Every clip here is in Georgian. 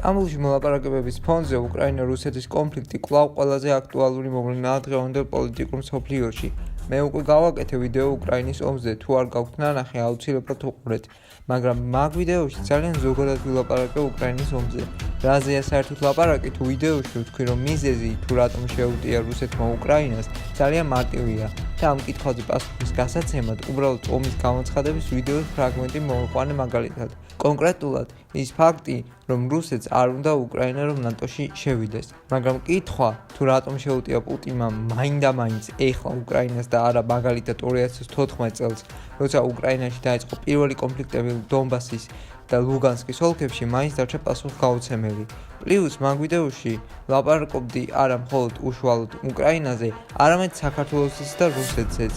სტამბოლში მოლაპარაკებების ფონზე უკრაინა-რუსეთის კონფლიქტი კვლავ ყველაზე აქტუალური მოვლენაა დღევანდელ პოლიტიკურ მსოფლიოში. მე უკვე გავაკეთე ვიდეო უკრაინის ომზე, თუ არ გაქვთ ნანახი, აუცილებლად უყურეთ, მაგრამ მაგ ვიდეოში ძალიან ზოგადად ვილაპარაკე უკრაინის ომზე. რაზეა საერთოდ ლაპარაკი, თუ ვიდეოში ვთქვი, რომ მიზეზი თუ რატომ შეუტია რუსეთმა უკრაინას ძალიან მარტივია და ამ კითხვაზე პასუხის გასაცემად უბრალოდ ომის გამოცხადების ვიდეოს ფრაგმენტი მოვიყვანე მაგალითად. კონკრეტულად ის ფაქტი, რომ რუსეთს არ უნდა უკრაინა რომ ნატოში შევიდეს, მაგრამ კითხვა, თუ რატომ შეუტია პუტინმა მაინდა-მაინც ეხლა უკრაინას და არა მაგალითად 2014 წელს, როცა უკრაინაში დაიწყო პირველი კონფლიქტები დონბასის და ლუგანსკის ოლქებში, მაინც დარჩა პასუხგაუცემელი. პლუს მაგ ვიდეოში ლაპარაკობდი არა მხოლოდ უშუალოდ უკრაინაზე, არამედ საქართველოსაც და რუსეთსაც.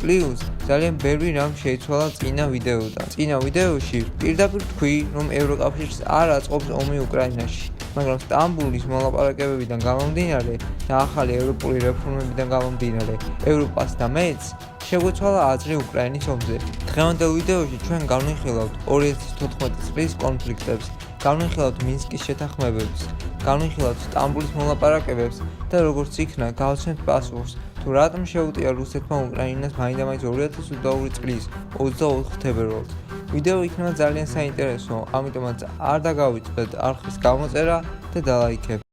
პლუს ძალიან ბევრი რამ შეიცვალა წინა ვიდეოდან. წინა ვიდეოში პირდაპირ თქვი, რომ ევროკავშირს არ აწყობს ომი უკრაინაში, მაგრამ სტამბოლის მოლაპარაკებებიდან გამომდინარე და ახალი ევროპული რეფორმებიდან გამომდინარე, ევროპას და მეც შეგვეცვალა აზრი უკრაინის ომზე. დღევანდელ ვიდეოში ჩვენ განვიხილავთ 2014 წლის კონფლიქტებს, განვიხილავთ მინსკის შეთანხმებებს, განვიხილავთ სტამბოლის მოლაპარაკებებს და როგორც იქნა გავცემთ პასუხს, თუ რატომ შეუტია რუსეთმა უკრაინას მაინდა-მაინც 2022 წლის 24 თებერვალს. ვიდეო იქნება ძალიან საინტერესო, ამიტომაც არ დაგავიწყდეთ არხის გამოწერა და დალაიქებთ.